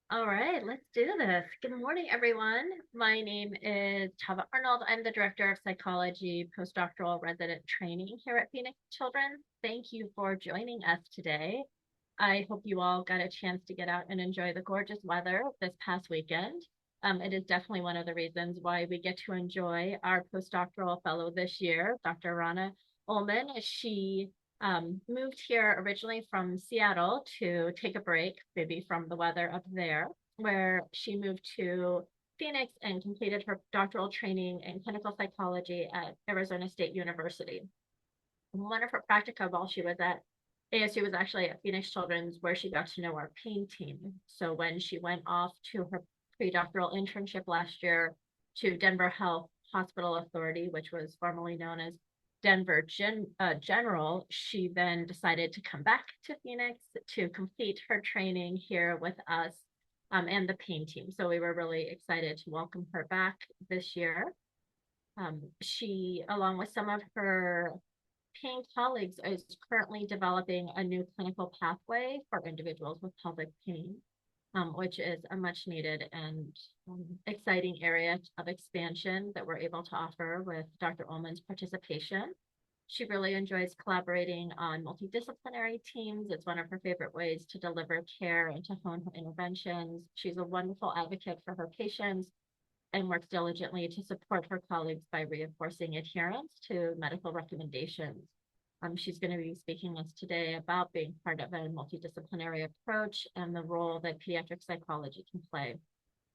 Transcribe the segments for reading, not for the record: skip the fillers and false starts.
All right, let's do this. Good morning, everyone. My name is Tava Arnold. I'm the Director of Psychology Postdoctoral Resident Training here at Phoenix Children. Thank you for joining us today. I hope you all got a chance to get out and enjoy the gorgeous weather this past weekend. It is definitely one of the reasons why we get to enjoy our postdoctoral fellow this year, Dr. Rana Uhlman. She moved here originally from Seattle to take a break, maybe from the weather up there, where she moved to Phoenix and completed her doctoral training in clinical psychology at Arizona State University. One of her practica while she was at ASU was actually at Phoenix Children's, where she got to know our pain team. So when she went off to her pre-doctoral internship last year to Denver Health Hospital Authority, which was formerly known as General, she then decided to come back to Phoenix to complete her training here with us and the pain team. So we were really excited to welcome her back this year. She, along with some of her pain colleagues, is currently developing a new clinical pathway for individuals with pelvic pain, which is a much needed and exciting area of expansion that we're able to offer with Dr. Uhlman's participation. She really enjoys collaborating on multidisciplinary teams. It's one of her favorite ways to deliver care and to hone her interventions. She's a wonderful advocate for her patients and works diligently to support her colleagues by reinforcing adherence to medical recommendations. She's going to be speaking with us today about being part of a multidisciplinary approach and the role that pediatric psychology can play.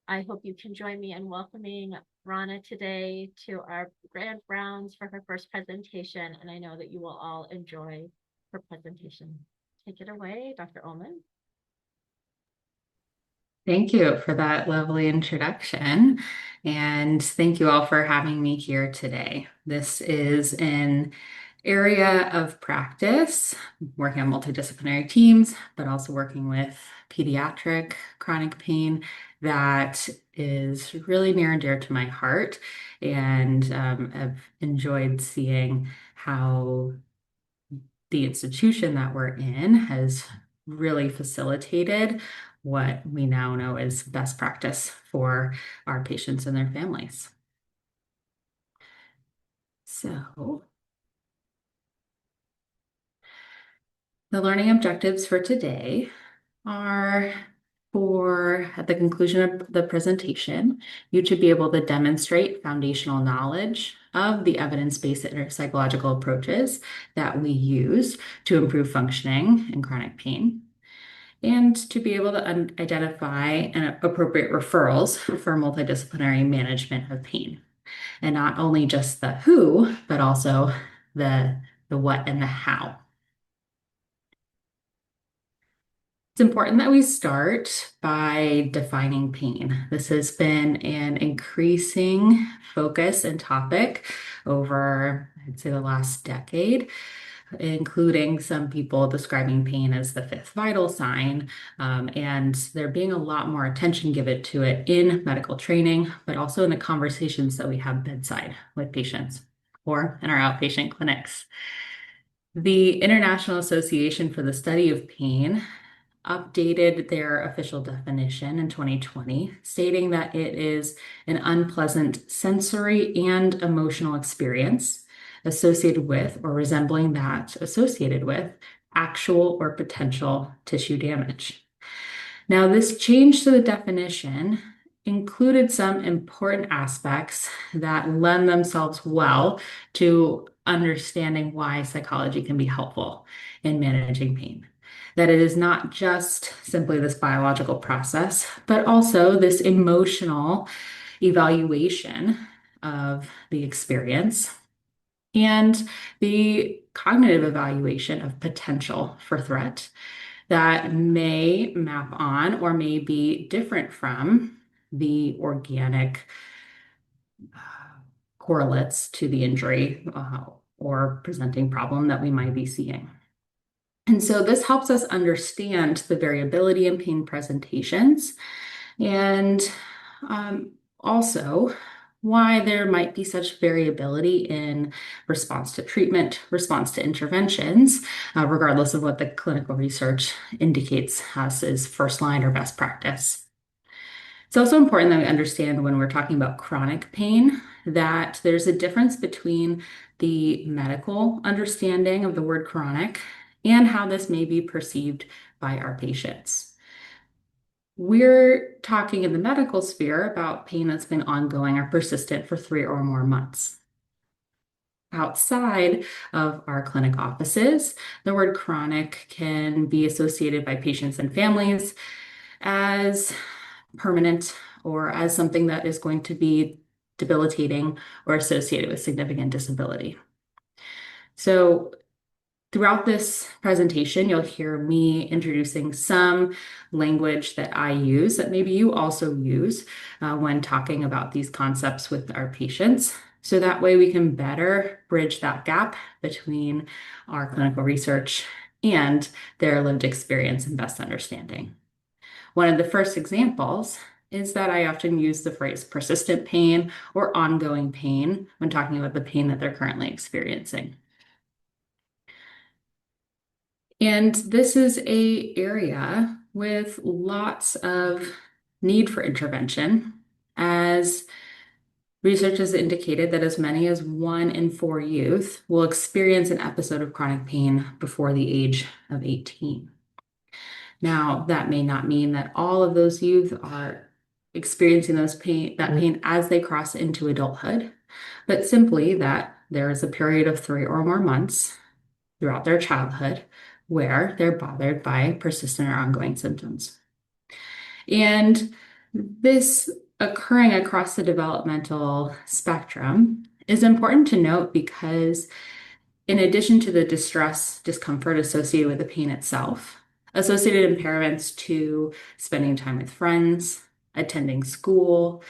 I hope you can join me in welcoming Rana today to our grand rounds for her first presentation, and I know that you will all enjoy her presentation. Take it away, Dr. Uhlman. Thank you for that lovely introduction. And thank you all for having me here today. This is an area of practice, working on multidisciplinary teams, but also working with pediatric chronic pain that is really near and dear to my heart. And I've enjoyed seeing how the institution that we're in has really facilitated what we now know is best practice for our patients and their families. So, the learning objectives for today are for at the conclusion of the presentation, you should be able to demonstrate foundational knowledge of the evidence-based psychological approaches that we use to improve functioning in chronic pain, and to be able to identify appropriate referrals for multidisciplinary management of pain. And not only just the who, but also the what and the how. It's important that we start by defining pain. This has been an increasing focus and topic over, I'd say, the last decade, including some people describing pain as the fifth vital sign, and there being a lot more attention given to it in medical training, but also in the conversations that we have bedside with patients or in our outpatient clinics. The International Association for the Study of Pain updated their official definition in 2020, stating that it is an unpleasant sensory and emotional experience associated with or resembling that associated with actual or potential tissue damage. Now, this change to the definition included some important aspects that lend themselves well to understanding why psychology can be helpful in managing pain. That it is not just simply this biological process, but also this emotional evaluation of the experience and the cognitive evaluation of potential for threat that may map on or may be different from the organic correlates to the injury or presenting problem that we might be seeing. And so this helps us understand the variability in pain presentations and also why there might be such variability in response to treatment, response to interventions, regardless of what the clinical research indicates us as first line or best practice. It's also important that we understand when we're talking about chronic pain that there's a difference between the medical understanding of the word chronic and how this may be perceived by our patients. We're talking in the medical sphere about pain that's been ongoing or persistent for 3 or more months. Outside of our clinic offices, the word chronic can be associated by patients and families as permanent or as something that is going to be debilitating or associated with significant disability. So throughout this presentation, you'll hear me introducing some language that I use that maybe you also use when talking about these concepts with our patients. So that way we can better bridge that gap between our clinical research and their lived experience and best understanding. One of the first examples is that I often use the phrase persistent pain or ongoing pain when talking about the pain that they're currently experiencing. And this is an area with lots of need for intervention, as research has indicated that as many as 1 in 4 youth will experience an episode of chronic pain before the age of 18. Now, that may not mean that all of those youth are experiencing that pain as they cross into adulthood, but simply that there is a period of 3 or more months throughout their childhood where they're bothered by persistent or ongoing symptoms. And this occurring across the developmental spectrum is important to note because in addition to the distress, discomfort associated with the pain itself, associated impairments to spending time with friends, attending school,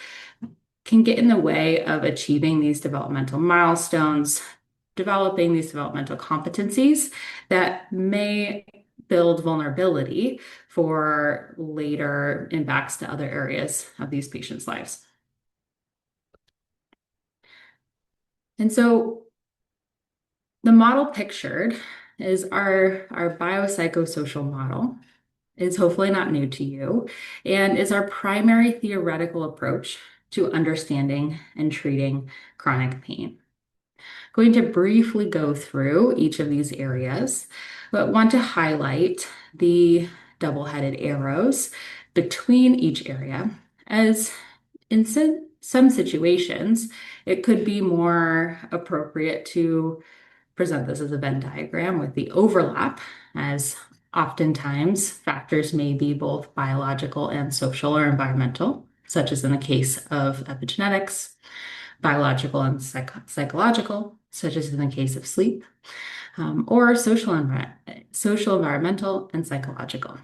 can get in the way of achieving these developmental milestones, developing these developmental competencies that may build vulnerability for later impacts to other areas of these patients' lives. And so the model pictured is our biopsychosocial model. Is hopefully not new to you and is our primary theoretical approach to understanding and treating chronic pain. Going to briefly go through each of these areas, but want to highlight the double-headed arrows between each area, as in some situations, it could be more appropriate to present this as a Venn diagram with the overlap, as oftentimes factors may be both biological and social or environmental, such as in the case of epigenetics, biological and psychological, such as in the case of sleep, or social, environmental, and psychological,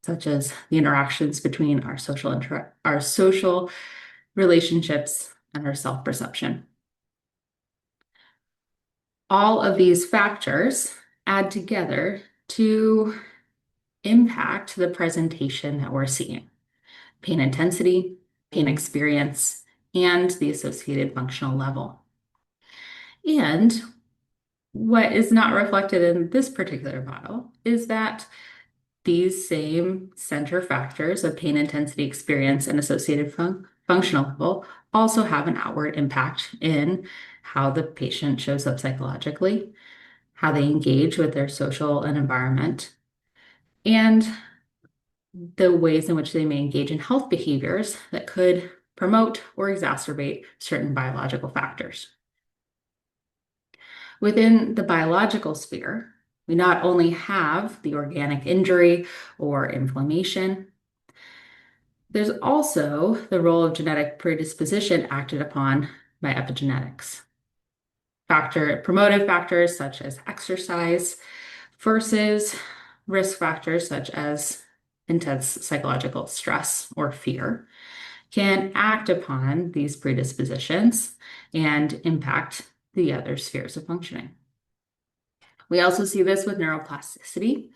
such as the interactions between our social relationships and our self-perception. All of these factors add together to impact the presentation that we're seeing: pain intensity, pain experience, and the associated functional level. And what is not reflected in this particular model is that these same center factors of pain intensity, experience, and associated functional level also have an outward impact in how the patient shows up psychologically, how they engage with their social and environment, and the ways in which they may engage in health behaviors that could promote or exacerbate certain biological factors. Within the biological sphere, we not only have the organic injury or inflammation, there's also the role of genetic predisposition acted upon by epigenetics. Promotive factors such as exercise versus risk factors such as intense psychological stress or fear can act upon these predispositions and impact the other spheres of functioning. We also see this with neuroplasticity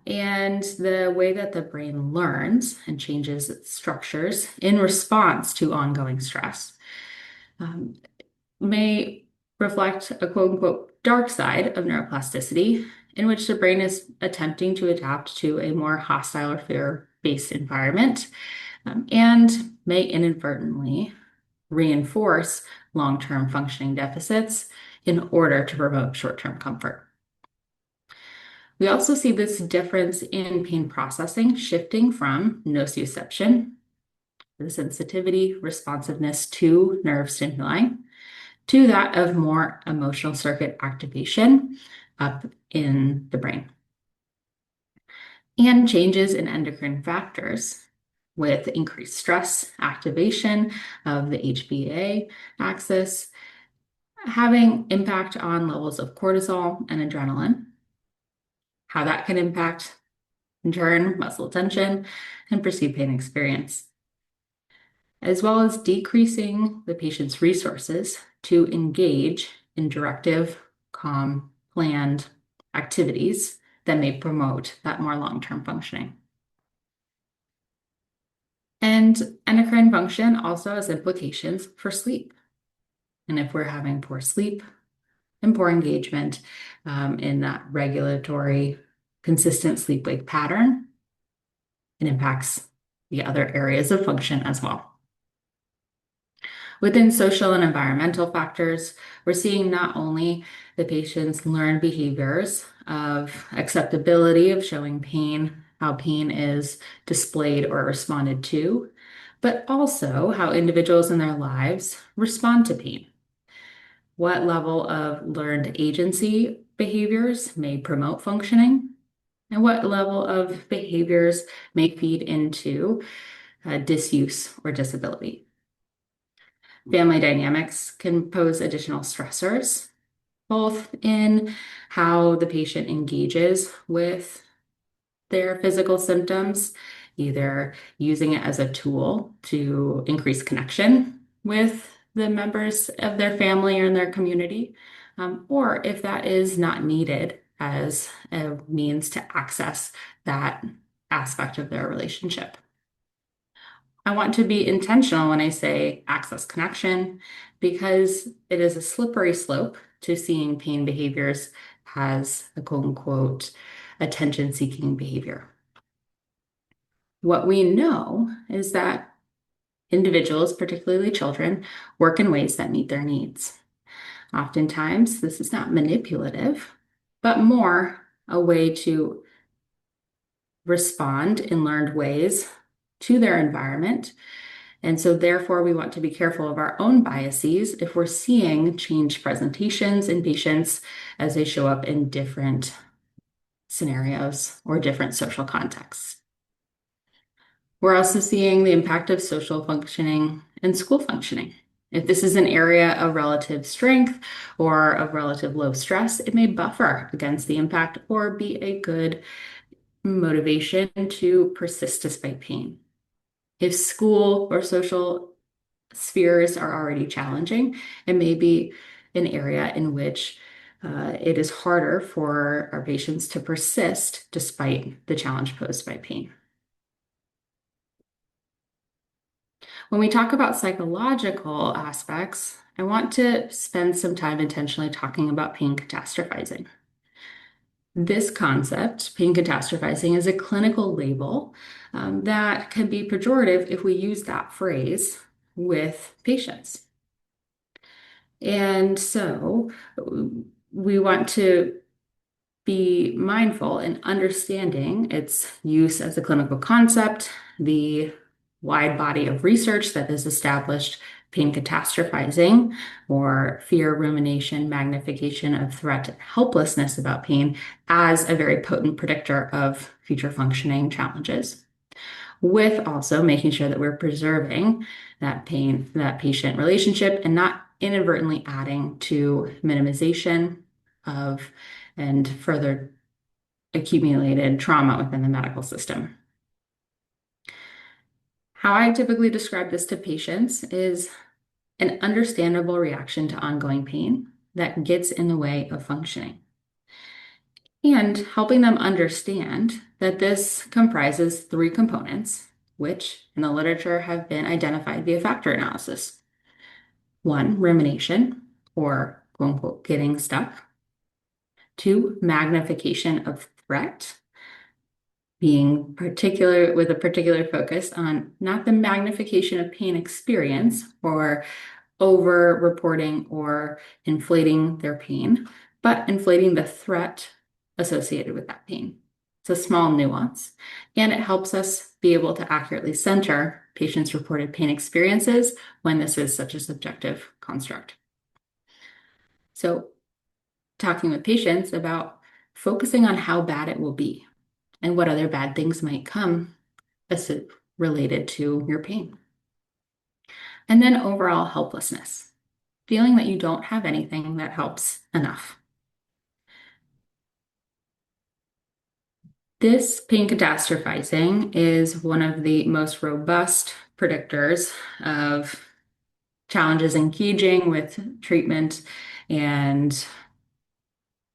and the way that the brain learns and changes its structures in response to ongoing stress may reflect a quote unquote dark side of neuroplasticity, in which the brain is attempting to adapt to a more hostile or fear-based environment and may inadvertently reinforce long-term functioning deficits in order to promote short-term comfort. We also see this difference in pain processing shifting from nociception, the sensitivity, responsiveness to nerve stimuli, to that of more emotional circuit activation up in the brain. And changes in endocrine factors with increased stress, activation of the HPA axis, having impact on levels of cortisol and adrenaline, how that can impact, in turn, muscle tension and perceived pain experience, as well as decreasing the patient's resources to engage in directive, calm, planned activities that may promote that more long-term functioning. And endocrine function also has implications for sleep. And if we're having poor sleep and poor engagement in that regulatory, consistent sleep-wake pattern, it impacts the other areas of function as well. Within social and environmental factors, we're seeing not only the patient's learned behaviors of acceptability of showing pain, how pain is displayed or responded to, but also how individuals in their lives respond to pain. What level of learned agency behaviors may promote functioning, and what level of behaviors may feed into disuse or disability. Family dynamics can pose additional stressors, both in how the patient engages with their physical symptoms, either using it as a tool to increase connection with the members of their family or in their community, or if that is not needed as a means to access that aspect of their relationship. I want to be intentional when I say access connection because it is a slippery slope to seeing pain behaviors as a quote unquote attention seeking behavior. What we know is that individuals, particularly children, work in ways that meet their needs. Oftentimes, this is not manipulative, but more a way to respond in learned ways to their environment. And so therefore, we want to be careful of our own biases if we're seeing changed presentations in patients as they show up in different scenarios or different social contexts. We're also seeing the impact of social functioning and school functioning. If this is an area of relative strength or of relative low stress, it may buffer against the impact or be a good motivation to persist despite pain. If school or social spheres are already challenging, it may be an area in which it is harder for our patients to persist despite the challenge posed by pain. When we talk about psychological aspects, I want to spend some time intentionally talking about pain catastrophizing. This concept, pain catastrophizing, is a clinical label that can be pejorative if we use that phrase with patients. And so we want to be mindful in understanding its use as a clinical concept, the wide body of research that has established pain catastrophizing or fear, rumination, magnification of threat, helplessness about pain as a very potent predictor of future functioning challenges, with also making sure that we're preserving that pain, that patient relationship, and not inadvertently adding to minimization of and further accumulated trauma within the medical system. How I typically describe this to patients is an understandable reaction to ongoing pain that gets in the way of functioning, and helping them understand that this comprises three components, which in the literature have been identified via factor analysis. One, rumination, or quote unquote, getting stuck. Two, magnification of threat. being particular with a particular focus on not the magnification of pain experience or over reporting or inflating their pain, but inflating the threat associated with that pain. It's a small nuance, and it helps us be able to accurately center patients' reported pain experiences when this is such a subjective construct. So, talking with patients about focusing on how bad it will be and what other bad things might come related to your pain. And then overall helplessness, feeling that you don't have anything that helps enough. This pain catastrophizing is one of the most robust predictors of challenges engaging with treatment and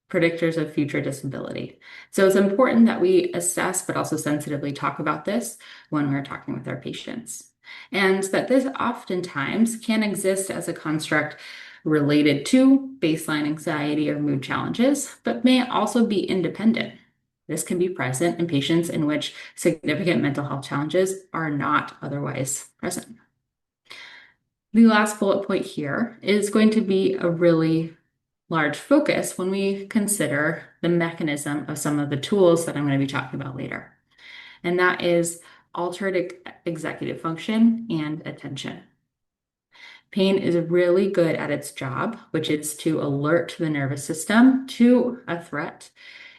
predictors of future disability. So it's important that we assess, but also sensitively talk about this when we're talking with our patients. And that this oftentimes can exist as a construct related to baseline anxiety or mood challenges, but may also be independent. This can be present in patients in which significant mental health challenges are not otherwise present. The last bullet point here is going to be a really large focus when we consider the mechanism of some of the tools that I'm going to be talking about later. And that is altered executive function and attention. Pain is really good at its job, which is to alert the nervous system to a threat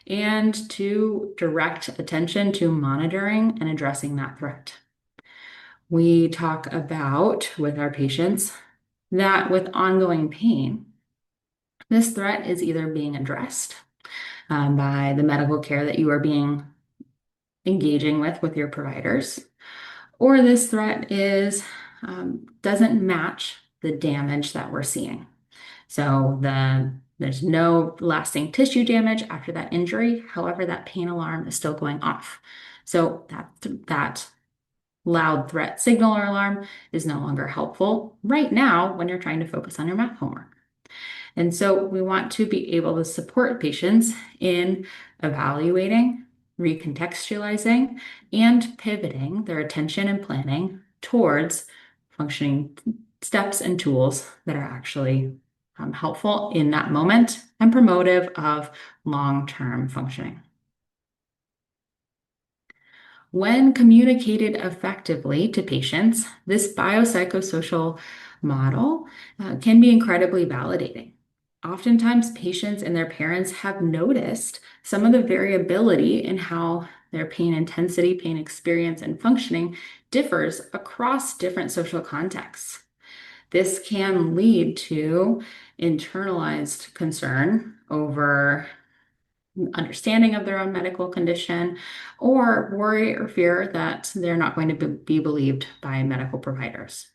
and to direct attention to monitoring and addressing that threat. We talk about with our patients that with ongoing pain, this threat is either being addressed by the medical care that you are engaging with your providers, or this threat doesn't match the damage that we're seeing. So there's no lasting tissue damage after that injury. However, that pain alarm is still going off. So that loud threat signal or alarm is no longer helpful right now when you're trying to focus on your math homework. And so we want to be able to support patients in evaluating, recontextualizing, and pivoting their attention and planning towards functioning steps and tools that are actually helpful in that moment and promotive of long-term functioning. When communicated effectively to patients, this biopsychosocial model can be incredibly validating. Oftentimes, patients and their parents have noticed some of the variability in how their pain intensity, pain experience, and functioning differs across different social contexts. This can lead to internalized concern over understanding of their own medical condition, or worry or fear that they're not going to be believed by medical providers.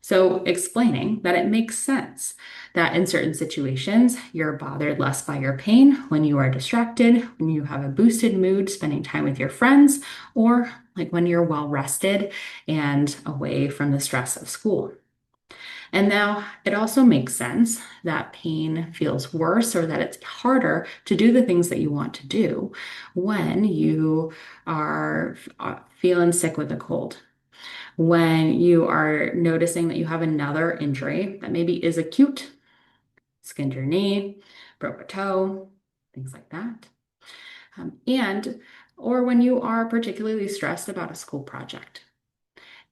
So explaining that it makes sense that in certain situations, you're bothered less by your pain when you are distracted, when you have a boosted mood, spending time with your friends, or like when you're well rested and away from the stress of school. And now it also makes sense that pain feels worse or that it's harder to do the things that you want to do when you are feeling sick with a cold, when you are noticing that you have another injury that maybe is acute, skinned your knee, broke a toe, things like that. Or when you are particularly stressed about a school project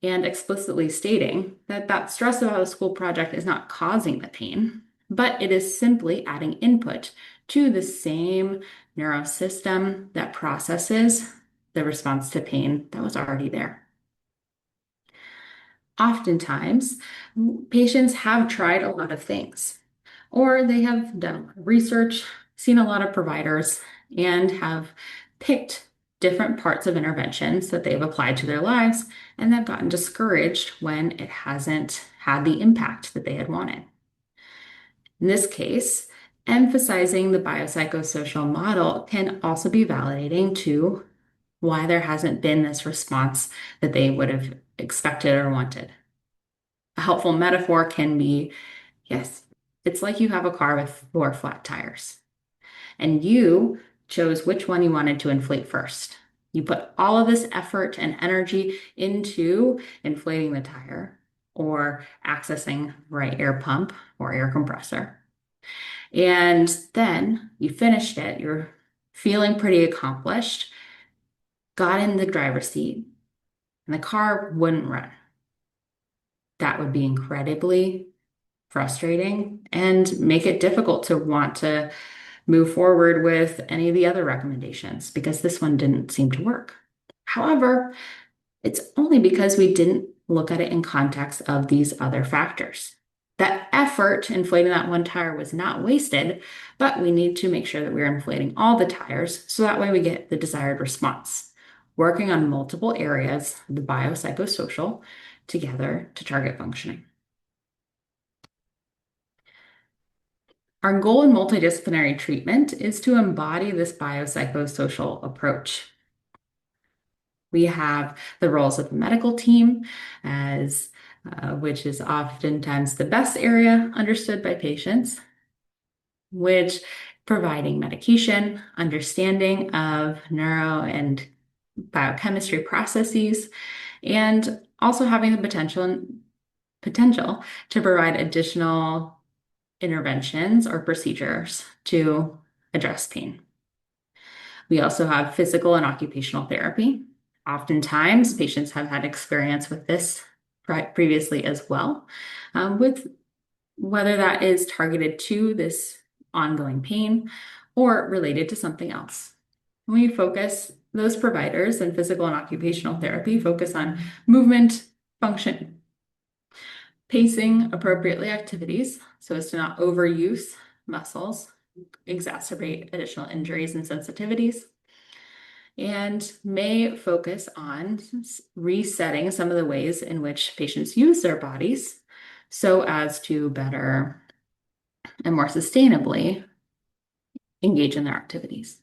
and explicitly stating that that stress about a school project is not causing the pain, but it is simply adding input to the same neurosystem that processes the response to pain that was already there. Oftentimes, patients have tried a lot of things, or they have done a lot of research, seen a lot of providers, and have picked different parts of interventions that they've applied to their lives, and they've gotten discouraged when it hasn't had the impact that they had wanted. In this case, emphasizing the biopsychosocial model can also be validating to why there hasn't been this response that they would have expected or wanted. A helpful metaphor can be, yes, it's like you have a car with 4 flat tires, and you chose which one you wanted to inflate first. You put all of this effort and energy into inflating the tire or accessing right air pump or air compressor. And then you finished it. You're feeling pretty accomplished, got in the driver's seat, and the car wouldn't run. That would be incredibly frustrating and make it difficult to want to move forward with any of the other recommendations because this one didn't seem to work. However, it's only because we didn't look at it in context of these other factors. That effort inflating that one tire was not wasted, but we need to make sure that we're inflating all the tires so that way we get the desired response. Working on multiple areas of the biopsychosocial together to target functioning. Our goal in multidisciplinary treatment is to embody this biopsychosocial approach. We have the roles of the medical team, as which is oftentimes the best area understood by patients, which providing medication, understanding of neuro and biochemistry processes, and also having the potential to provide additional interventions or procedures to address pain. We also have physical and occupational therapy. Oftentimes, patients have had experience with this previously as well, with whether that is targeted to this ongoing pain or related to something else. We focus, those providers in physical and occupational therapy focus on movement, function, pacing appropriately activities so as to not overuse muscles, exacerbate additional injuries and sensitivities, and may focus on resetting some of the ways in which patients use their bodies so as to better and more sustainably engage in their activities.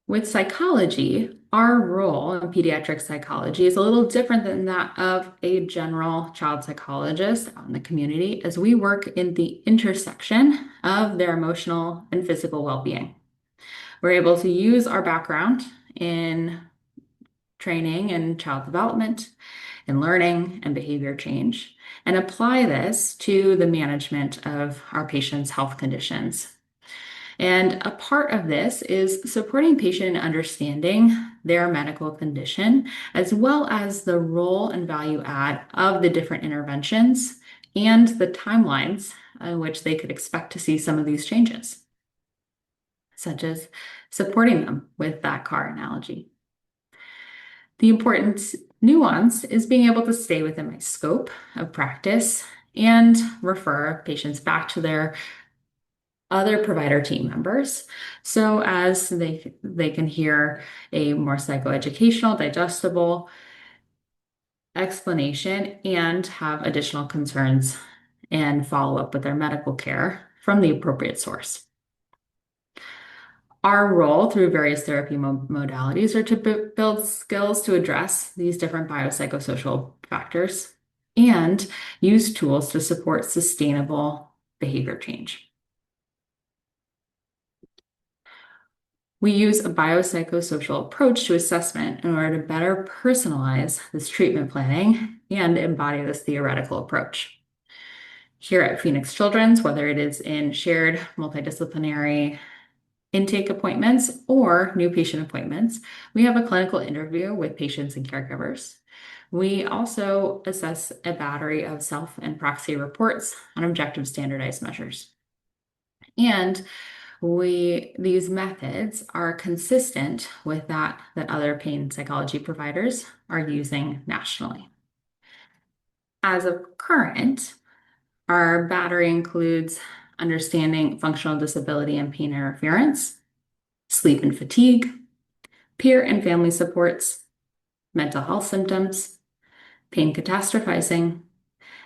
With psychology, our role in pediatric psychology is a little different than that of a general child psychologist out in the community, as we work in the intersection of their emotional and physical well-being. We're able to use our background in training and child development and learning and behavior change and apply this to the management of our patients' health conditions. And a part of this is supporting patient in understanding their medical condition, as well as the role and value add of the different interventions and the timelines in which they could expect to see some of these changes, such as supporting them with that car analogy. The important nuance is being able to stay within my scope of practice and refer patients back to their other provider team members so as they can hear a more psychoeducational, digestible explanation and have additional concerns and follow up with their medical care from the appropriate source. Our role through various therapy modalities are to build skills to address these different biopsychosocial factors and use tools to support sustainable behavior change. We use a biopsychosocial approach to assessment in order to better personalize this treatment planning and embody this theoretical approach. Here at Phoenix Children's, whether it is in shared multidisciplinary intake appointments or new patient appointments, we have a clinical interview with patients and caregivers. We also assess a battery of self and proxy reports on objective standardized measures. And these methods are consistent with that other pain psychology providers are using nationally. As of current, our battery includes understanding functional disability and pain interference, sleep and fatigue, peer and family supports, mental health symptoms, pain catastrophizing,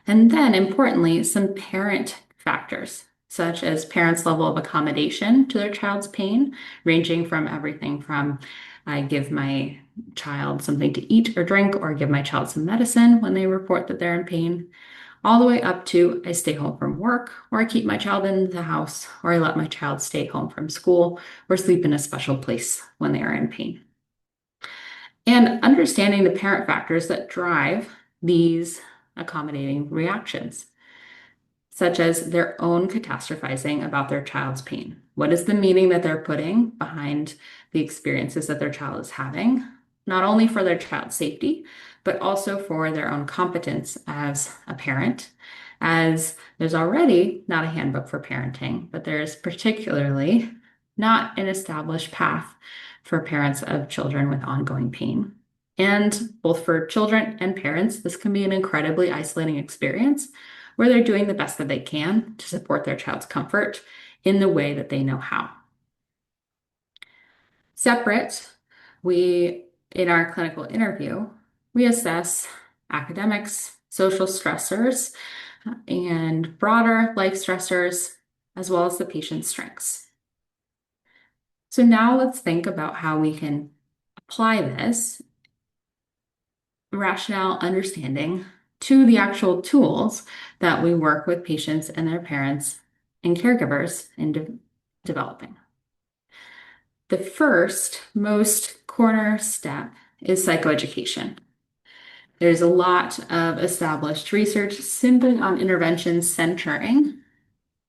and then importantly, some parent factors, such as parents' level of accommodation to their child's pain, ranging from everything from I give my child something to eat or drink, or give my child some medicine when they report that they're in pain, all the way up to I stay home from work, or I keep my child in the house, or I let my child stay home from school, or sleep in a special place when they are in pain. And understanding the parent factors that drive these accommodating reactions, such as their own catastrophizing about their child's pain. What is the meaning that they're putting behind the experiences that their child is having, not only for their child's safety, but also for their own competence as a parent, as there's already not a handbook for parenting, but there's particularly not an established path for parents of children with ongoing pain. And both for children and parents, this can be an incredibly isolating experience where they're doing the best that they can to support their child's comfort in the way that they know how. Separate, in our clinical interview, we assess academics, social stressors, and broader life stressors, as well as the patient's strengths. So now let's think about how we can apply this rationale understanding to the actual tools that we work with patients and their parents and caregivers in developing. The first, most corner step is psychoeducation. There's a lot of established research simply on interventions centering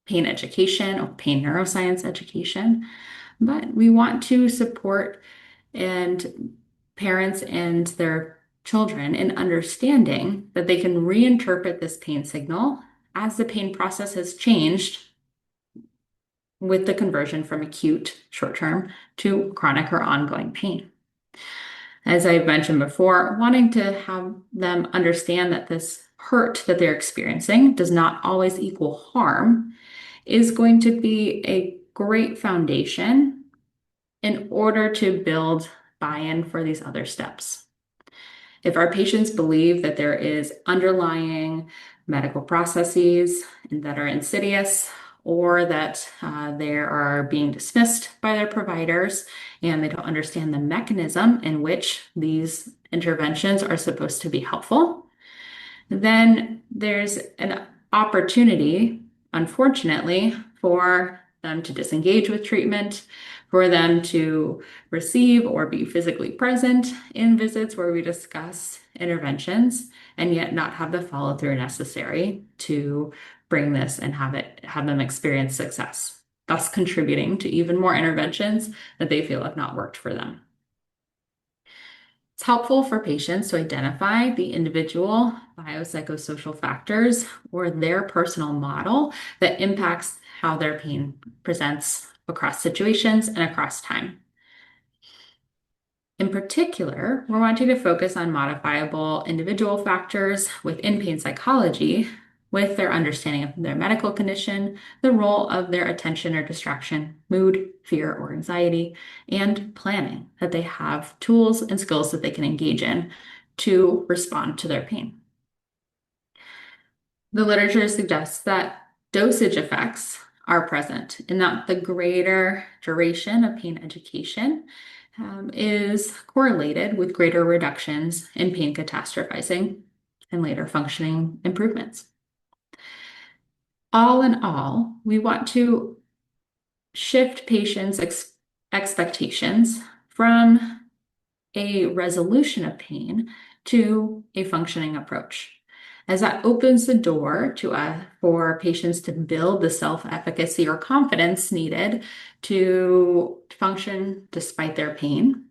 pain education or pain neuroscience education, but we want to support and parents and their children in understanding that they can reinterpret this pain signal as the pain process has changed with the conversion from acute short-term to chronic or ongoing pain. As I've mentioned before, wanting to have them understand that this hurt that they're experiencing does not always equal harm is going to be a great foundation in order to build buy-in for these other steps. If our patients believe that there is underlying medical processes that are insidious or that they are being dismissed by their providers and they don't understand the mechanism in which these interventions are supposed to be helpful, then there's an opportunity, unfortunately, for them to disengage with treatment, for them to receive or be physically present in visits where we discuss interventions and yet not have the follow through necessary to bring this and have them experience success, thus contributing to even more interventions that they feel have not worked for them. It's helpful for patients to identify the individual biopsychosocial factors or their personal model that impacts how their pain presents across situations and across time. In particular, we're wanting to focus on modifiable individual factors within pain psychology with their understanding of their medical condition, the role of their attention or distraction, mood, fear, or anxiety, and planning, that they have tools and skills that they can engage in to respond to their pain. The literature suggests that dosage effects are present and that the greater duration of pain education is correlated with greater reductions in pain catastrophizing and later functioning improvements. All in all, we want to shift patients' expectations from a resolution of pain to a functioning approach, as that opens the door for patients to build the self-efficacy or confidence needed to function despite their pain,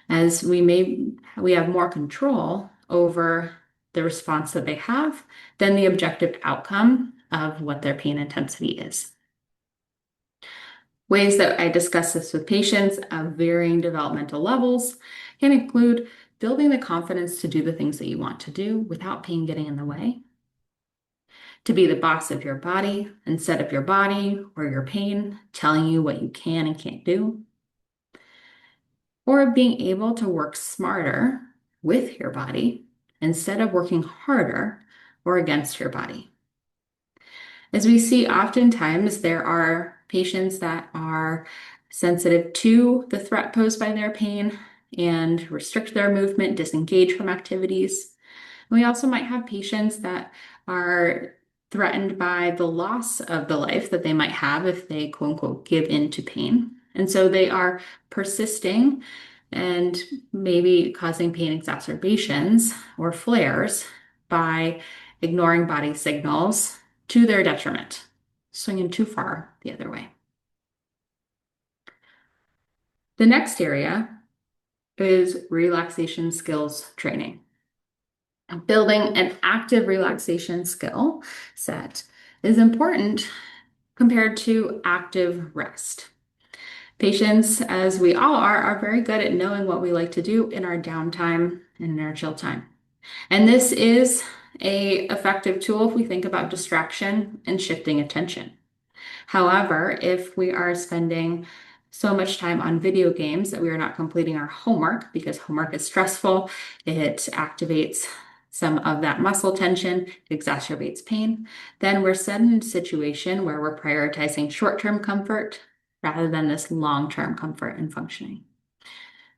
as we have more control over the response that they have than the objective outcome of what their pain intensity is. Ways that I discuss this with patients of varying developmental levels can include building the confidence to do the things that you want to do without pain getting in the way, to be the boss of your body instead of your body or your pain telling you what you can and can't do, or being able to work smarter with your body instead of working harder or against your body. As we see, oftentimes there are patients that are sensitive to the threat posed by their pain and restrict their movement, disengage from activities. We also might have patients that are threatened by the loss of the life that they might have if they quote unquote give in to pain. And so they are persisting and maybe causing pain exacerbations or flares by ignoring body signals to their detriment, swinging too far the other way. The next area is relaxation skills training. Building an active relaxation skill set is important compared to active rest. Patients, as we all are very good at knowing what we like to do in our downtime and in our chill time. And this is a effective tool if we think about distraction and shifting attention. However, if we are spending so much time on video games that we are not completing our homework because homework is stressful, it activates some of that muscle tension, exacerbates pain, then we're set in a situation where we're prioritizing short-term comfort rather than this long-term comfort and functioning.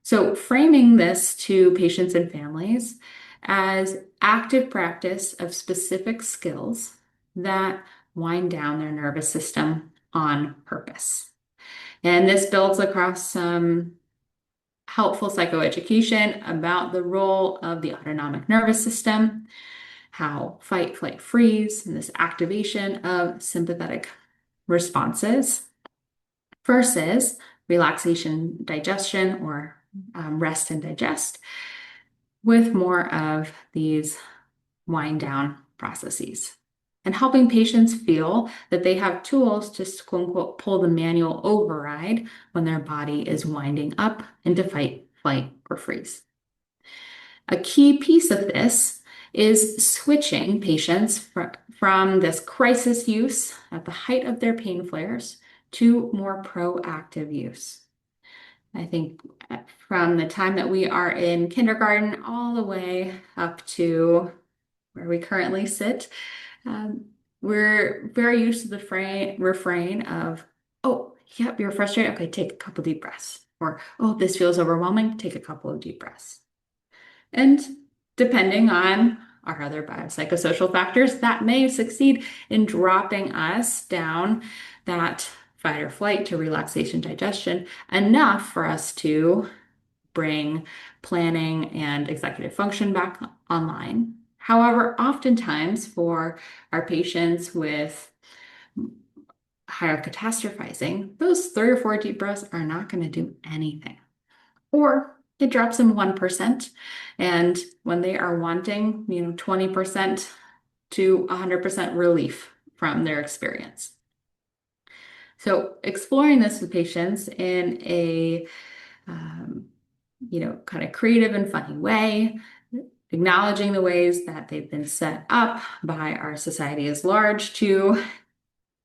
So framing this to patients and families as active practice of specific skills that wind down their nervous system on purpose. And this builds across some helpful psychoeducation about the role of the autonomic nervous system, how fight, flight, freeze, and this activation of sympathetic responses versus relaxation, digestion, or rest and digest with more of these wind down processes and helping patients feel that they have tools to quote unquote pull the manual override when their body is winding up into fight, flight, or freeze. A key piece of this is switching patients from this crisis use at the height of their pain flares to more proactive use. I think from the time that we are in kindergarten all the way up to where we currently sit, we're very used to the refrain of, oh, yep, you're frustrated. Okay, take a couple deep breaths. Or, oh, this feels overwhelming. Take a couple of deep breaths. And depending on our other biopsychosocial factors, that may succeed in dropping us down that fight or flight to relaxation digestion enough for us to bring planning and executive function back online. However, oftentimes for our patients with higher catastrophizing, those 3 or 4 deep breaths are not going to do anything. Or it drops them 1%. And when they are wanting, 20% to 100% relief from their experience. So exploring this with patients in a kind of creative and funny way, acknowledging the ways that they've been set up by our society as large to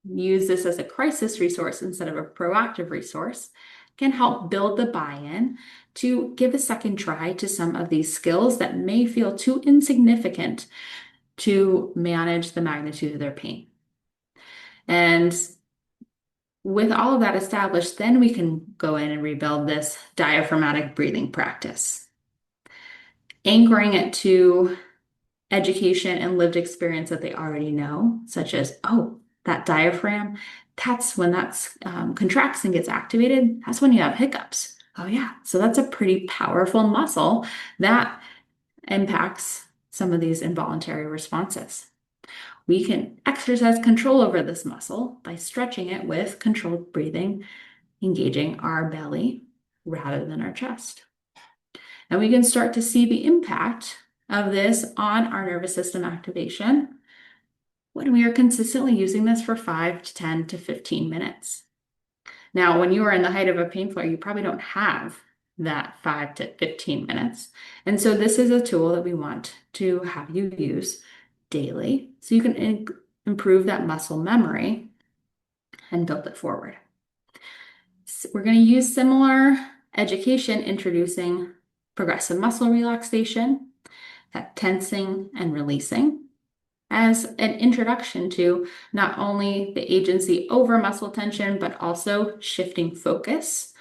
use this as a crisis resource instead of a proactive resource can help build the buy-in to give a second try to some of these skills that may feel too insignificant to manage the magnitude of their pain. And with all of that established, then we can go in and rebuild this diaphragmatic breathing practice, anchoring it to education and lived experience that they already know, such as, oh, that diaphragm, that's when that contracts and gets activated. That's when you have hiccups. Oh, yeah. So that's a pretty powerful muscle that impacts some of these involuntary responses. We can exercise control over this muscle by stretching it with controlled breathing, engaging our belly rather than our chest. And we can start to see the impact of this on our nervous system activation when we are consistently using this for 5 to 10 to 15 minutes. Now, when you are in the height of a pain flare, you probably don't have that 5 to 15 minutes. And so this is a tool that we want to have you use daily so you can improve that muscle memory and build it forward. So we're going to use similar education introducing progressive muscle relaxation, that tensing and releasing, as an introduction to not only the agency over muscle tension, but also shifting focus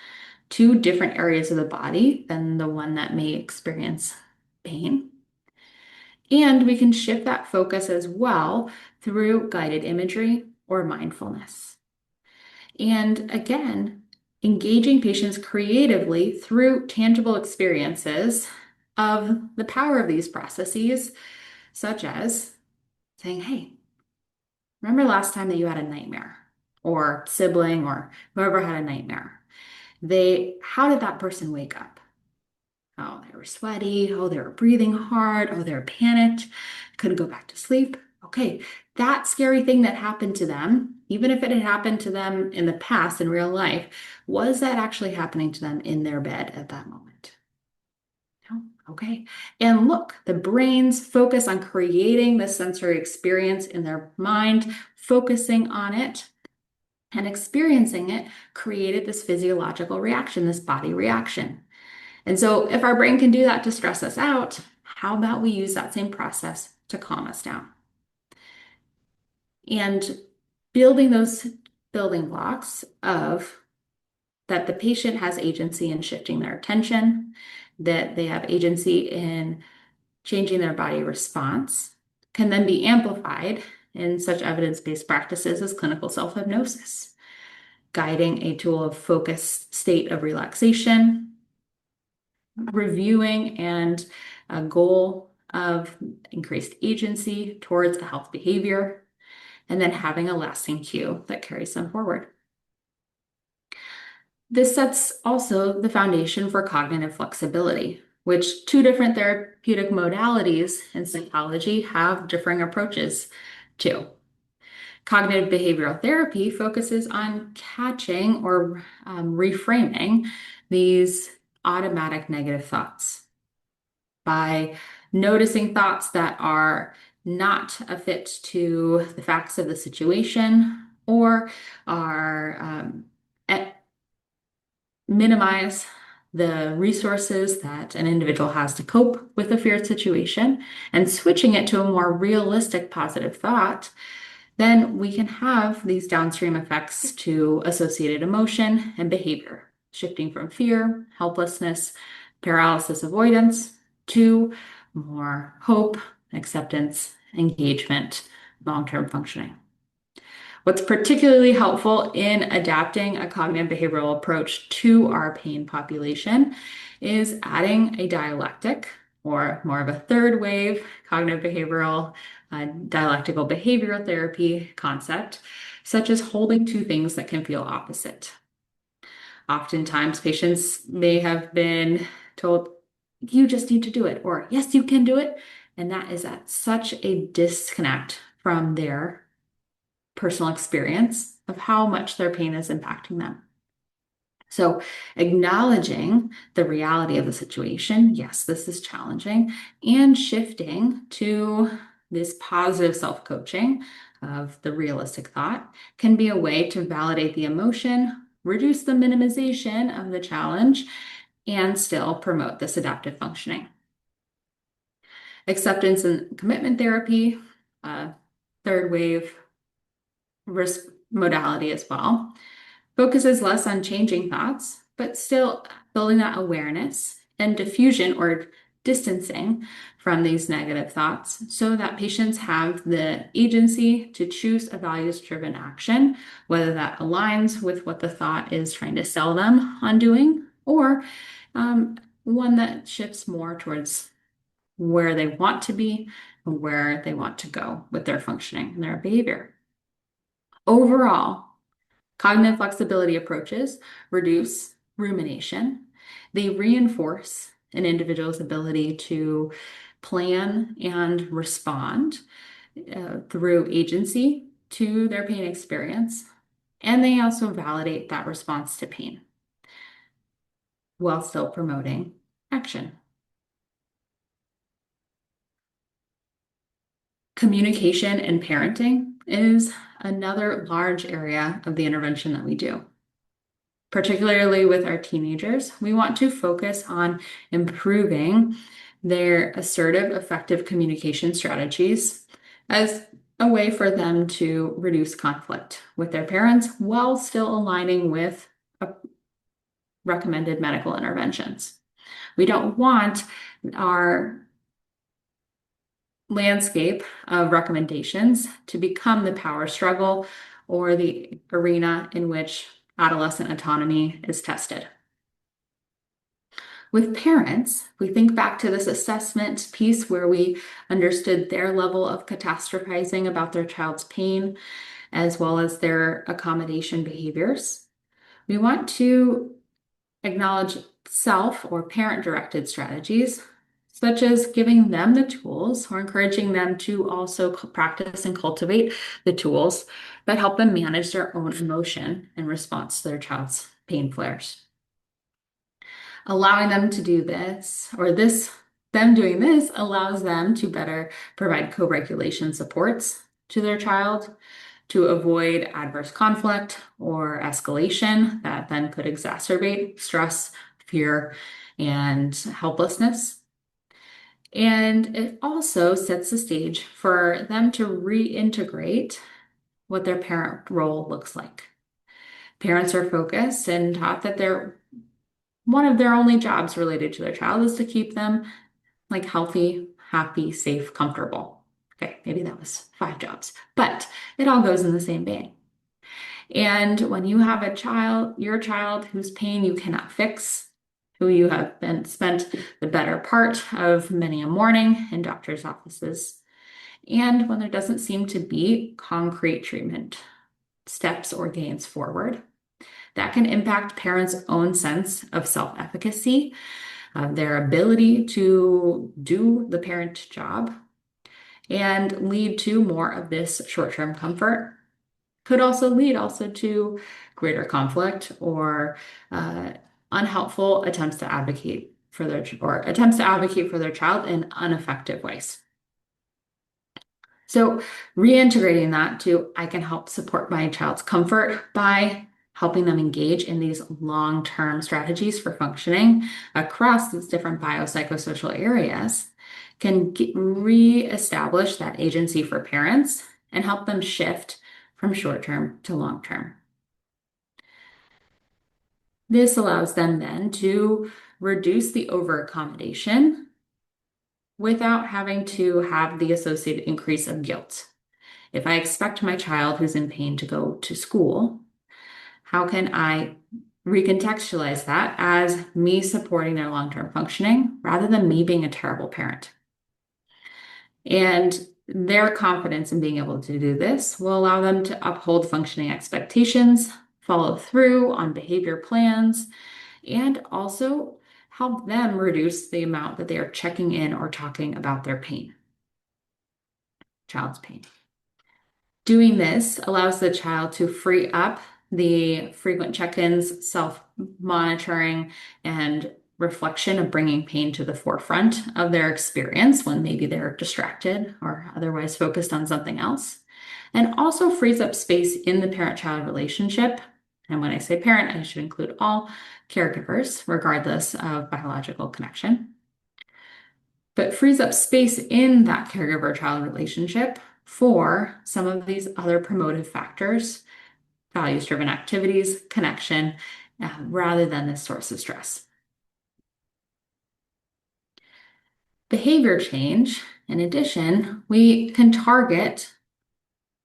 to different areas of the body than the one that may experience pain. And we can shift that focus as well through guided imagery or mindfulness. And again, engaging patients creatively through tangible experiences of the power of these processes, such as saying, hey, remember last time that you had a nightmare, or sibling, or whoever had a nightmare? How did that person wake up? Oh, they were sweaty. Oh, they were breathing hard. Oh, they were panicked. Couldn't go back to sleep. Okay, that scary thing that happened to them, even if it had happened to them in the past in real life, was that actually happening to them in their bed at that moment? No? Okay. And look, the brain's focus on creating the sensory experience in their mind, focusing on it and experiencing it, created this physiological reaction, this body reaction. And so if our brain can do that to stress us out, how about we use that same process to calm us down? And building those building blocks of that the patient has agency in shifting their attention, that they have agency in changing their body response, can then be amplified in such evidence-based practices as clinical self-hypnosis, guiding a tool of focused state of relaxation, reviewing and a goal of increased agency towards a health behavior, and then having a lasting cue that carries them forward. This sets also the foundation for cognitive flexibility, which two different therapeutic modalities in psychology have differing approaches to. Cognitive behavioral therapy focuses on catching or reframing these automatic negative thoughts by noticing thoughts that are not a fit to the facts of the situation or are minimize the resources that an individual has to cope with a feared situation and switching it to a more realistic positive thought, then we can have these downstream effects to associated emotion and behavior, shifting from fear, helplessness, paralysis avoidance to more hope, acceptance, engagement, long-term functioning. What's particularly helpful in adapting a cognitive behavioral approach to our pain population is adding a dialectic or more of a third wave cognitive behavioral, dialectical behavioral therapy concept, such as holding two things that can feel opposite. Oftentimes, patients may have been told, you just need to do it, or yes, you can do it. And that is at such a disconnect from their personal experience of how much their pain is impacting them. So, acknowledging the reality of the situation, yes, this is challenging, and shifting to this positive self coaching of the realistic thought can be a way to validate the emotion, reduce the minimization of the challenge, and still promote this adaptive functioning. Acceptance and commitment therapy, third wave risk modality as well, focuses less on changing thoughts, but still building that awareness and diffusion or distancing from these negative thoughts so that patients have the agency to choose a values-driven action, whether that aligns with what the thought is trying to sell them on doing, or one that shifts more towards where they want to be and where they want to go with their functioning and their behavior. Overall, cognitive flexibility approaches reduce rumination. They reinforce an individual's ability to plan and respond through agency to their pain experience. And they also validate that response to pain while still promoting action. Communication and parenting is another large area of the intervention that we do. Particularly with our teenagers, we want to focus on improving their assertive, effective communication strategies as a way for them to reduce conflict with their parents while still aligning with recommended medical interventions. We don't want our landscape of recommendations to become the power struggle or the arena in which adolescent autonomy is tested. With parents, we think back to this assessment piece where we understood their level of catastrophizing about their child's pain, as well as their accommodation behaviors. We want to acknowledge self or parent-directed strategies, such as giving them the tools or encouraging them to also practice and cultivate the tools that help them manage their own emotion in response to their child's pain flares. Allowing them to do this, or them doing this allows them to better provide co-regulation supports to their child to avoid adverse conflict or escalation that then could exacerbate stress, fear, and helplessness. And it also sets the stage for them to reintegrate what their parent role looks like. Parents are focused and taught that one of their only jobs related to their child is to keep them like healthy, happy, safe, comfortable. Okay, maybe that was 5 jobs, but it all goes in the same vein. And when you have your child whose pain you cannot fix, who you have spent the better part of many a morning in doctor's offices, and when there doesn't seem to be concrete treatment steps or gains forward, that can impact parents' own sense of self-efficacy, their ability to do the parent job, and lead to more of this short-term comfort. Could also lead to greater conflict or unhelpful attempts to advocate for their child in ineffective ways. So reintegrating that to I can help support my child's comfort by helping them engage in these long-term strategies for functioning across these different biopsychosocial areas can reestablish that agency for parents and help them shift from short-term to long-term. This allows them then to reduce the over-accommodation without having to have the associated increase of guilt. If I expect my child who's in pain to go to school, how can I recontextualize that as me supporting their long-term functioning rather than me being a terrible parent? And their confidence in being able to do this will allow them to uphold functioning expectations, follow through on behavior plans, and also help them reduce the amount that they are checking in or talking about their child's pain. Doing this allows the child to free up the frequent check-ins, self-monitoring, and reflection of bringing pain to the forefront of their experience when maybe they're distracted or otherwise focused on something else, and also frees up space in the parent-child relationship. And when I say parent, I should include all caregivers, regardless of biological connection, but frees up space in that caregiver-child relationship for some of these other promotive factors, values-driven activities, connection, rather than this source of stress. Behavior change, in addition, we can target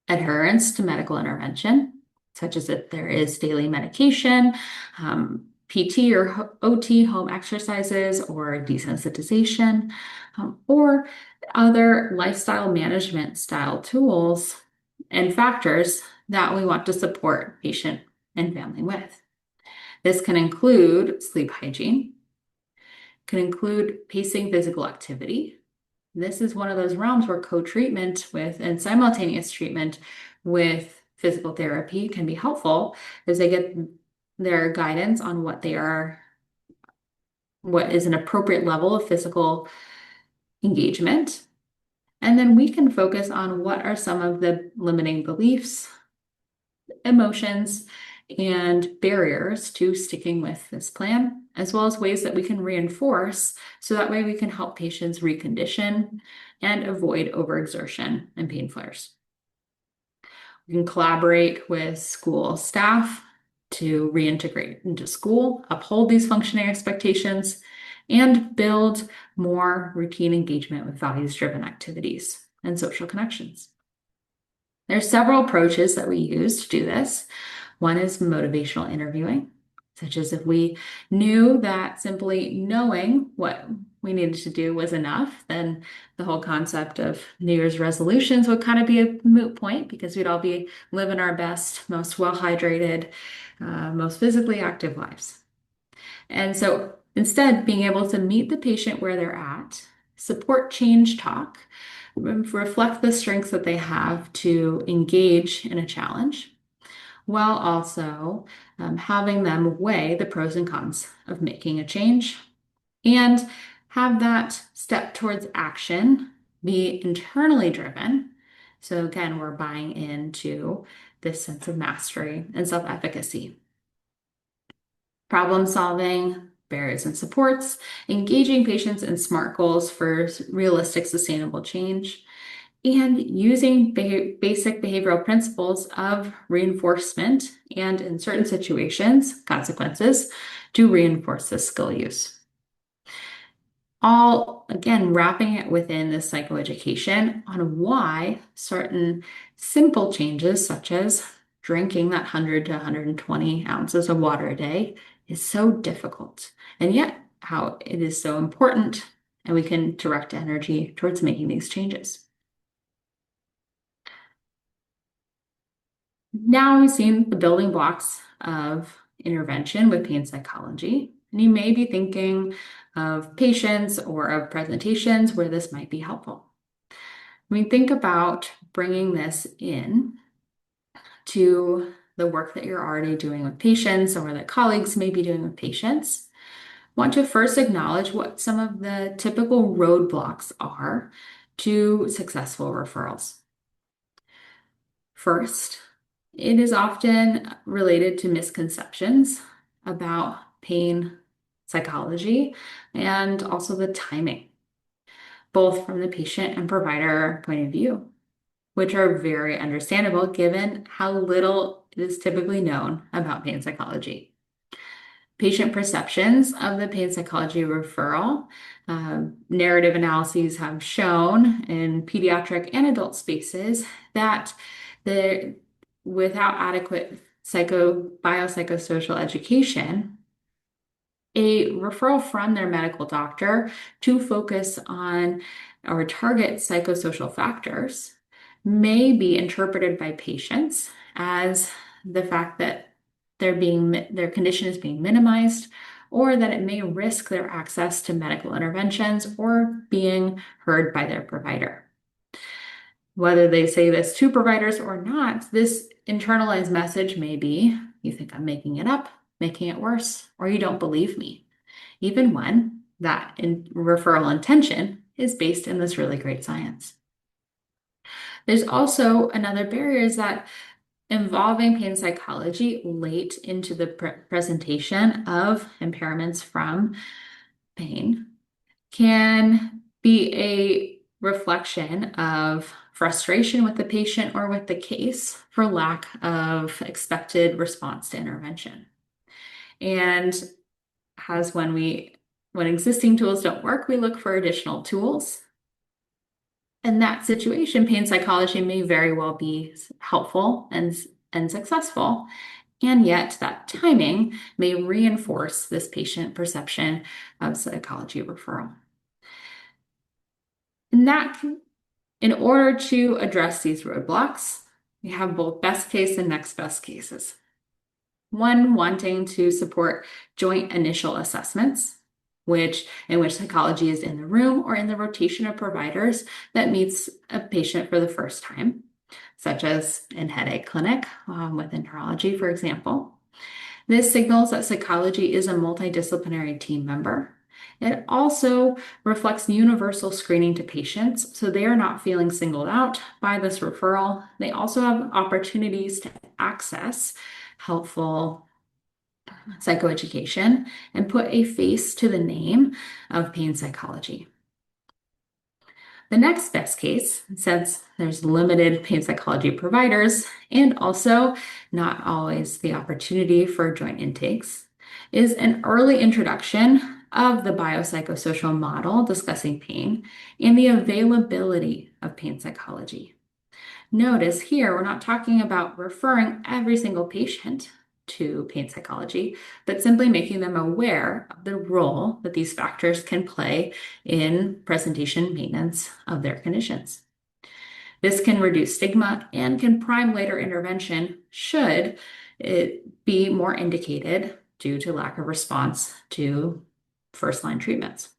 adherence to medical intervention, such as if there is daily medication, PT or OT, home exercises, or desensitization, or other lifestyle management style tools and factors that we want to support patient and family with. This can include sleep hygiene, can include pacing physical activity. This is one of those realms where co-treatment and simultaneous treatment with physical therapy can be helpful as they get their guidance on what is an appropriate level of physical engagement. And then we can focus on what are some of the limiting beliefs, emotions, and barriers to sticking with this plan, as well as ways that we can reinforce so that way we can help patients recondition and avoid overexertion and pain flares. We can collaborate with school staff to reintegrate into school, uphold these functioning expectations, and build more routine engagement with values-driven activities and social connections. There are several approaches that we use to do this. One is motivational interviewing, such as if we knew that simply knowing what we needed to do was enough, then the whole concept of New Year's resolutions would kind of be a moot point because we'd all be living our best, most well-hydrated, most physically active lives. And so instead, being able to meet the patient where they're at, support change talk, reflect the strengths that they have to engage in a challenge, while also having them weigh the pros and cons of making a change and have that step towards action be internally driven. So again, we're buying into this sense of mastery and self-efficacy. Problem solving, barriers and supports, engaging patients in SMART goals for realistic, sustainable change, and using basic behavioral principles of reinforcement and, in certain situations, consequences to reinforce this skill use. All, again, wrapping it within this psychoeducation on why certain simple changes, such as drinking that 100 to 120 ounces of water a day, is so difficult, and yet how it is so important, and we can direct energy towards making these changes. Now we've seen the building blocks of intervention with pain psychology, and you may be thinking of patients or of presentations where this might be helpful. When we think about bringing this in to the work that you're already doing with patients or that colleagues may be doing with patients, I want to first acknowledge what some of the typical roadblocks are to successful referrals. First, it is often related to misconceptions about pain psychology and also the timing, both from the patient and provider point of view, which are very understandable given how little is typically known about pain psychology. Patient perceptions of the pain psychology referral, narrative analyses have shown in pediatric and adult spaces that without adequate biopsychosocial education, a referral from their medical doctor to focus on or target psychosocial factors may be interpreted by patients as the fact that their condition is being minimized, or that it may risk their access to medical interventions or being heard by their provider. Whether they say this to providers or not, this internalized message may be, you think I'm making it up, making it worse, or you don't believe me, even when that referral intention is based in this really great science. There's also another barrier is that involving pain psychology late into the presentation of impairments from pain can be a reflection of frustration with the patient or with the case for lack of expected response to intervention. And as when existing tools don't work, we look for additional tools. In that situation, pain psychology may very well be helpful and successful, and yet that timing may reinforce this patient perception of psychology referral. In order to address these roadblocks, we have both best case and next best cases. One, wanting to support joint initial assessments, in which psychology is in the room or in the rotation of providers that meets a patient for the first time, such as in headache clinic with neurology, for example. This signals that psychology is a multidisciplinary team member. It also reflects universal screening to patients, so they are not feeling singled out by this referral. They also have opportunities to access helpful psychoeducation and put a face to the name of pain psychology. The next best case, since there's limited pain psychology providers and also not always the opportunity for joint intakes, is an early introduction of the biopsychosocial model discussing pain and the availability of pain psychology. Notice here, we're not talking about referring every single patient to pain psychology, but simply making them aware of the role that these factors can play in presentation maintenance of their conditions. This can reduce stigma and can prime later intervention should it be more indicated due to lack of response to first-line treatments.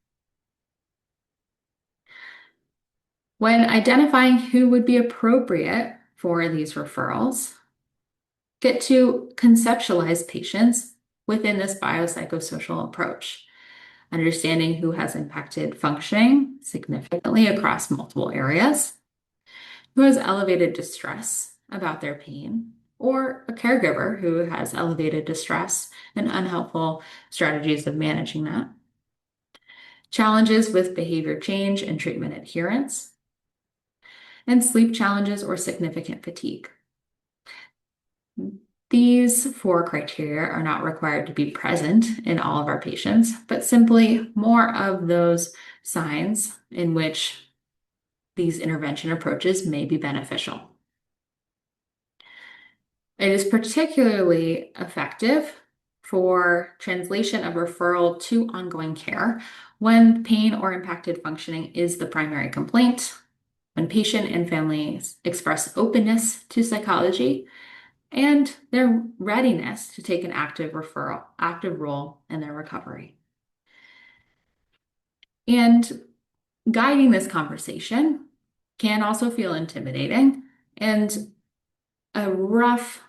When identifying who would be appropriate for these referrals, get to conceptualize patients within this biopsychosocial approach, understanding who has impacted functioning significantly across multiple areas, who has elevated distress about their pain, or a caregiver who has elevated distress and unhelpful strategies of managing that, challenges with behavior change and treatment adherence, and sleep challenges or significant fatigue. These four criteria are not required to be present in all of our patients, but simply more of those signs in which these intervention approaches may be beneficial. It is particularly effective for translation of referral to ongoing care when pain or impacted functioning is the primary complaint, when patient and families express openness to psychology, and their readiness to take an active role in their recovery. And guiding this conversation can also feel intimidating, and a rough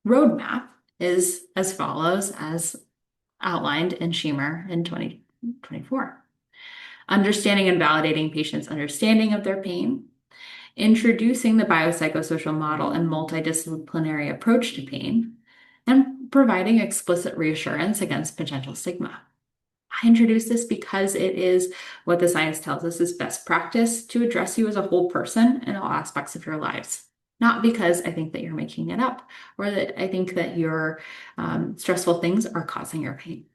roadmap is as follows, as outlined in Shemer in 2024. Understanding and validating patients' understanding of their pain, introducing the biopsychosocial model and multidisciplinary approach to pain, and providing explicit reassurance against potential stigma. I introduce this because it is what the science tells us is best practice to address you as a whole person in all aspects of your lives. Not because I think that you're making it up or that I think that your stressful things are causing your pain.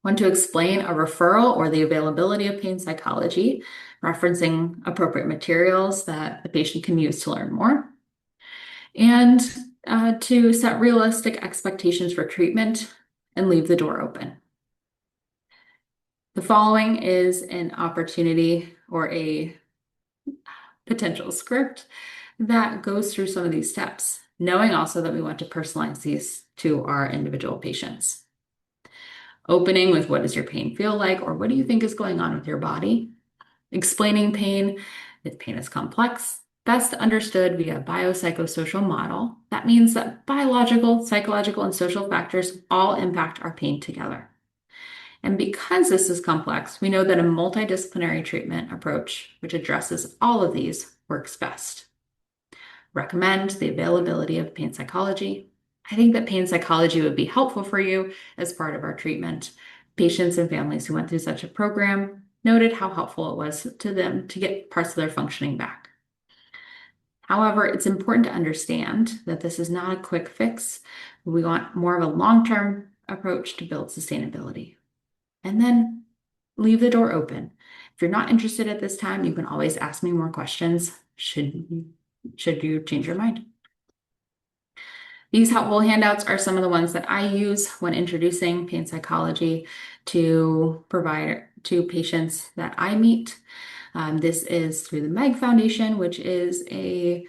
Want to explain a referral or the availability of pain psychology, referencing appropriate materials that the patient can use to learn more, and to set realistic expectations for treatment and leave the door open. The following is an opportunity or a potential script that goes through some of these steps, knowing also that we want to personalize these to our individual patients. Opening with what does your pain feel like, or what do you think is going on with your body? Explaining pain, if pain is complex, best understood via biopsychosocial model. That means that biological, psychological, and social factors all impact our pain together. And because this is complex, we know that a multidisciplinary treatment approach, which addresses all of these, works best. Recommend the availability of pain psychology. I think that pain psychology would be helpful for you as part of our treatment. Patients and families who went through such a program noted how helpful it was to them to get parts of their functioning back. However, it's important to understand that this is not a quick fix. We want more of a long-term approach to build sustainability. And then leave the door open. If you're not interested at this time, you can always ask me more questions should you change your mind. These helpful handouts are some of the ones that I use when introducing pain psychology to provide to patients that I meet. This is through the MEG Foundation, which is a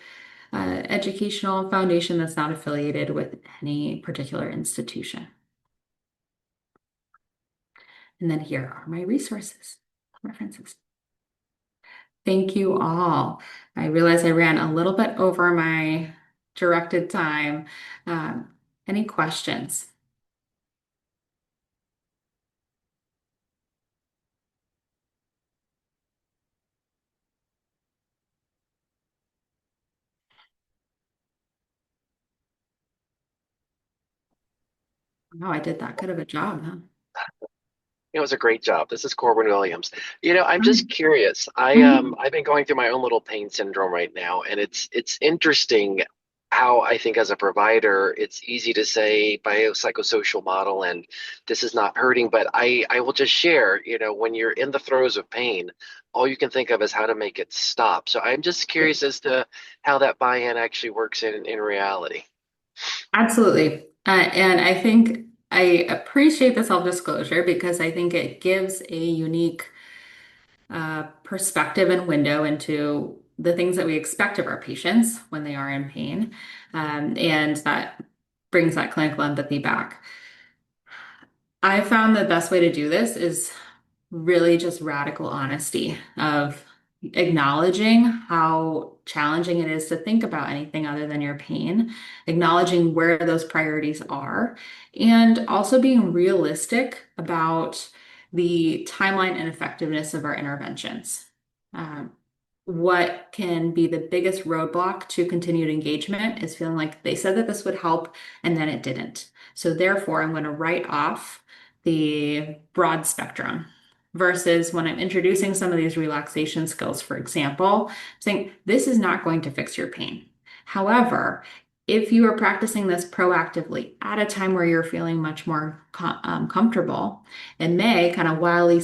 educational foundation that's not affiliated with any particular institution. And then here are my references. Thank you all. I realize I ran a little bit over my directed time. Any questions? Oh, I did that good of a job, huh? It was a great job. This is Corbin Williams. I'm Mhm. just curious. Mhm. I've been going through my own little pain syndrome right now, and it's interesting how I think as a provider, it's easy to say biopsychosocial model and this is not hurting, but I will just share, when you're in the throes of pain, all you can think of is how to make it stop. So I'm just curious as to how that buy-in actually works in reality. Absolutely. And I think I appreciate the self-disclosure because I think it gives a unique perspective and window into the things that we expect of our patients when they are in pain. And that brings that clinical empathy back. I found the best way to do this is really just radical honesty of acknowledging how challenging it is to think about anything other than your pain, acknowledging where those priorities are, and also being realistic about the timeline and effectiveness of our interventions. Um, what can be the biggest roadblock to continued engagement is feeling like they said that this would help and then it didn't. So therefore, I'm going to write off the broad spectrum versus when I'm introducing some of these relaxation skills, for example, saying this is not going to fix your pain. However, if you are practicing this proactively at a time where you're feeling much more comfortable, it may kind of wily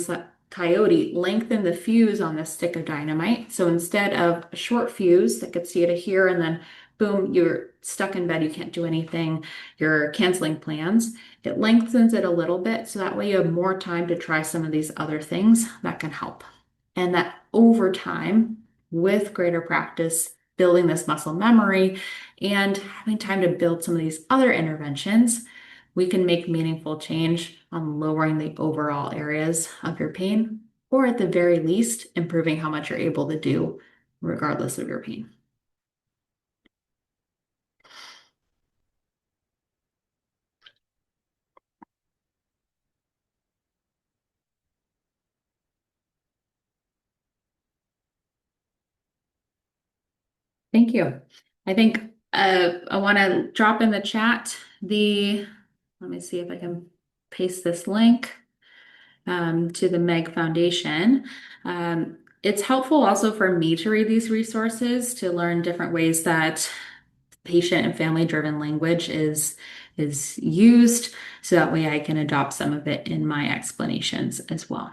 coyote lengthen the fuse on this stick of dynamite. So instead of a short fuse that gets you to here and then boom, you're stuck in bed, you can't do anything, you're canceling plans. It lengthens it a little bit so that way you have more time to try some of these other things that can help. And that over time, with greater practice, building this muscle memory and having time to build some of these other interventions, we can make meaningful change on lowering the overall areas of your pain, or at the very least, improving how much you're able to do regardless of your pain. Thank you. I think I want to drop in the chat let me see if I can paste this link to the Meg Foundation. It's helpful also for me to read these resources to learn different ways that patient and family-driven language is used, so that way I can adopt some of it in my explanations as well.